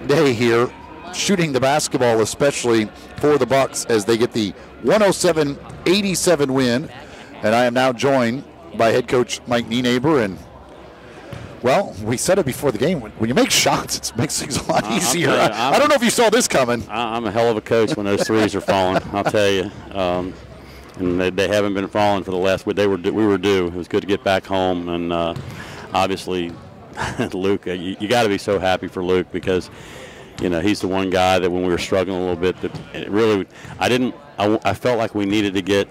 day here shooting the basketball, especially for the Bucs as they get the 107-87 win. And I am now joined by head coach Mike Nienaber. And, well, we said it before the game. When you make shots, it makes things a lot easier. I don't know if you saw this coming. I'm a hell of a coach when those threes are falling, I'll tell you. And they haven't been falling for the last week. We were due. It was good to get back home. And obviously, Luke, you got to be so happy for Luke because, you know, he's the one guy that when we were struggling a little bit, that it really, I felt like we needed to get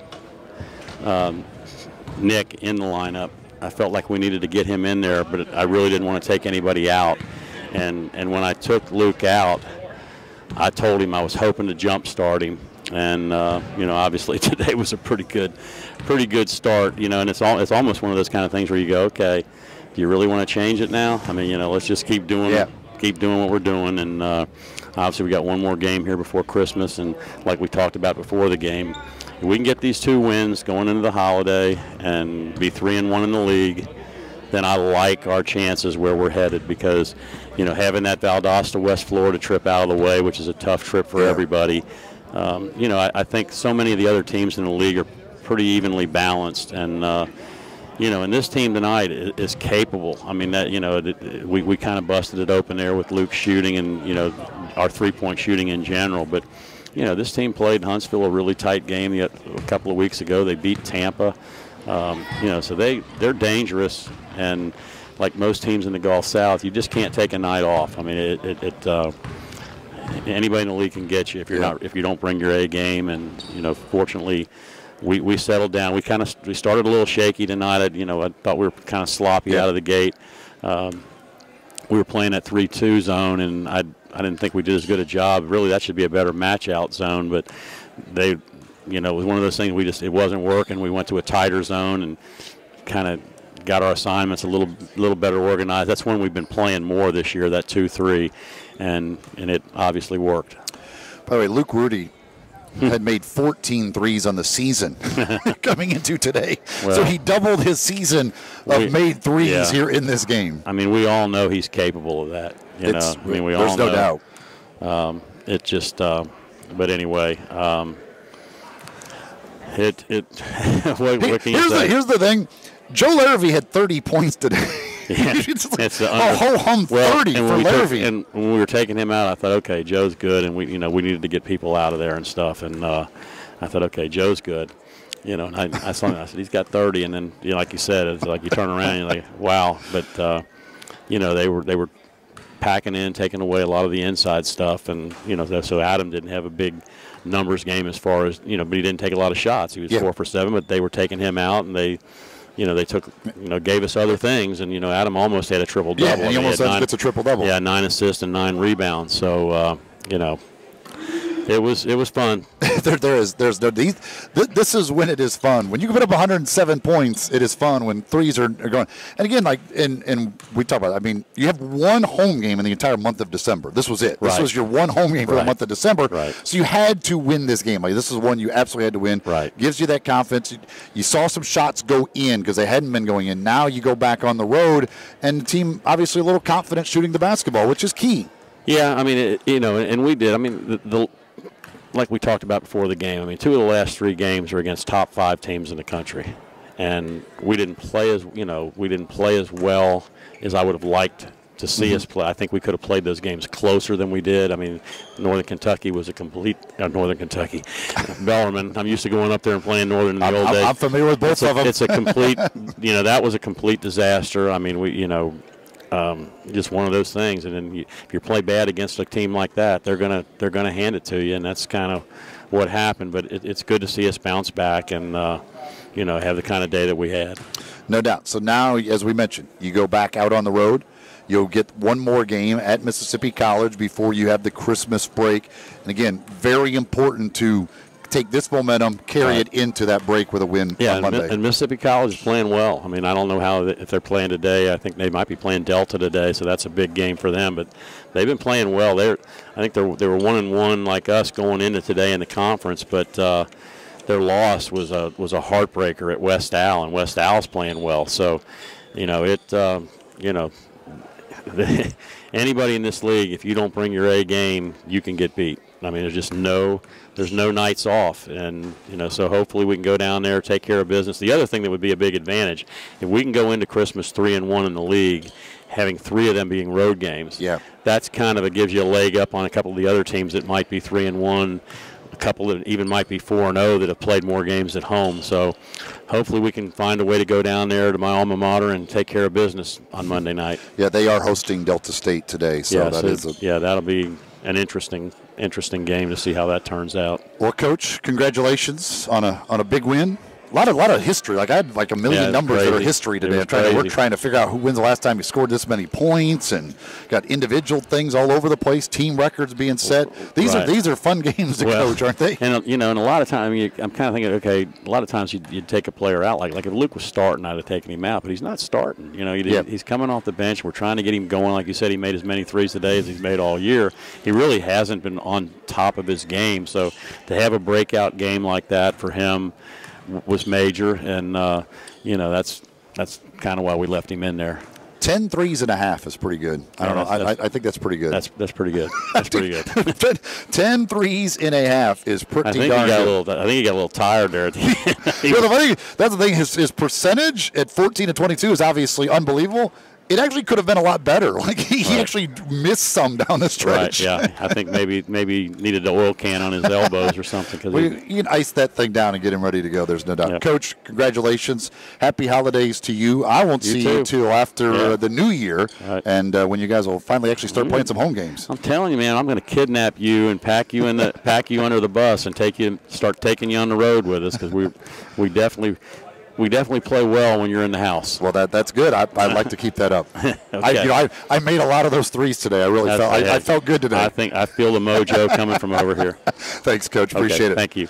Nick in the lineup. I felt like we needed to get him in there, but I really didn't want to take anybody out. And when I took Luke out, I told him I was hoping to jump start him. And you know, obviously today was a pretty good start. You know, and it's almost one of those kind of things where you go, okay, do you really want to change it now? I mean, you know, let's just keep doing what we're doing. And obviously we got one more game here before Christmas, and like we talked about before the game, if we can get these 2 wins going into the holiday and be 3-1 in the league, then I like our chances where we're headed because, you know, having that Valdosta, West Florida trip out of the way, which is a tough trip for everybody, you know, I think so many of the other teams in the league are pretty evenly balanced. And, you know, and this team tonight is capable. I mean, that, you know, we kind of busted it open there with Luke shooting and, you know, our three-point shooting in general. But, you know, this team played Huntsville a really tight game a couple of weeks ago. They beat Tampa. You know, so they're dangerous. And like most teams in the Gulf South, you just can't take a night off. I mean, anybody in the league can get you if you don't bring your A game. And, you know, fortunately, we settled down. We started a little shaky tonight. I thought we were kind of sloppy out of the gate. We were playing that 3-2 zone, and I didn't think we did as good a job. Really, that should be a better match-out zone, but they, you know, it was one of those things it wasn't working. We went to a tighter zone and kind of got our assignments a little better organized. That's when we've been playing more this year, that 2-3, and it obviously worked. By the way, Luke Rudy had made 14 threes on the season coming into today. Well, so he doubled his season of made threes here in this game. I mean, we all know he's capable of that. You know, I mean, we all know. There's no doubt. It just, but anyway, what can you say? Here's the thing. Joe Larrabee had 30 points today. Yeah. It's a ho-hum 30 for Larrabee. And when we were taking him out, I thought, okay, Joe's good, and we needed to get people out of there and stuff. And I thought, okay, Joe's good. You know, and I saw him. I said, he's got 30, and then, you know, like you said, it's like you turn around and you're like, wow. But you know, they were packing in, taking away a lot of the inside stuff, and you know, so Adam didn't have a big numbers game as far as, you know, but he didn't take a lot of shots. He was 4 for 7, but they were taking him out, and they took, you know, gave us other things, and, you know, Adam almost had a triple-double. Yeah, he almost gets a triple-double. Yeah, 9 assists and 9 rebounds. So, you know, it was fun. This is when it is fun. When you put up 107 points, it is fun when threes are going. And again, like, and we talk about it, I mean, you have one home game in the entire month of December. This was it. This was your one home game for the month of December. Right. So you had to win this game. Like, this is one you absolutely had to win. Right. Gives you that confidence. You saw some shots go in because they hadn't been going in. Now you go back on the road, and the team obviously a little confident shooting the basketball, which is key. Yeah, I mean, you know, and we did. I mean, like we talked about before the game, I mean, 2 of the last 3 games are against top 5 teams in the country, and we didn't play as well as I would have liked to see us play. I think we could have played those games closer than we did. I mean, Northern Kentucky was a complete Northern Kentucky. Bellarmine. I'm used to going up there and playing Northern in the old days. I'm familiar with both of them. It's a complete, you know, that was a complete disaster. I mean, just one of those things. And then if you play bad against a team like that, they're gonna hand it to you, and that's kind of what happened. But it's good to see us bounce back and you know, have the kind of day that we had. No doubt. So now, as we mentioned, you go back out on the road. You'll get one more game at Mississippi College before you have the Christmas break. And again, very important to take this momentum, carry it into that break with a win on Monday. And Mississippi College is playing well. I mean, I don't know if they're playing today. I think they might be playing Delta today, so that's a big game for them. But they've been playing well. I think they were 1-1 like us going into today in the conference, but their loss was a heartbreaker at West Al, and West Al's playing well. So, you know, anybody in this league, if you don't bring your A game, you can get beat. I mean, there's no nights off, and so hopefully we can go down there, take care of business. The other thing that would be a big advantage, if we can go into Christmas 3-1 in the league, having 3 of them being road games. Yeah, that's kind of gives you a leg up on a couple of the other teams that might be 3-1. A couple that even might be 4-0 that have played more games at home. So hopefully we can find a way to go down there to my alma mater and take care of business on Monday night. Yeah, they are hosting Delta State today, so that'll be an interesting game to see how that turns out. Well, Coach, congratulations on a big win. A lot of history. Like I had a million numbers that are history today. We're trying to figure out when's the last time you scored this many points, and got individual things all over the place. Team records being set. These are fun games to coach, aren't they? And and a lot of times I'm kind of thinking, okay, a lot of times you'd take a player out. Like if Luke was starting, I'd have taken him out, but he's not starting. He's coming off the bench. We're trying to get him going. Like you said, he made as many threes today as he's made all year. He really hasn't been on top of his game. So to have a breakout game like that for him was major, and that's kind of why we left him in there. 10 threes and a half is pretty good. I don't know. I think that's pretty good. That's pretty good. That's pretty good. 10 threes and a half is pretty darn good. I think he got a little tired there at the end. Well, that's the thing. His percentage at 14 and 22 is obviously unbelievable. It actually could have been a lot better. Like he actually missed some down the stretch. Right, yeah. I think maybe needed an oil can on his elbows or something. You can ice that thing down and get him ready to go. There's no doubt. Yep. Coach, congratulations. Happy holidays to you. I won't see you till after the new year, and when you guys will finally actually start playing some home games. I'm telling you, man, I'm going to kidnap you and pack you under the bus and start taking you on the road with us, because we definitely play well when you're in the house. Well, that's good. I'd like to keep that up. Okay. I made a lot of those threes today. I felt good today. I feel the mojo coming from over here. Thanks, Coach. Appreciate it. Thank you.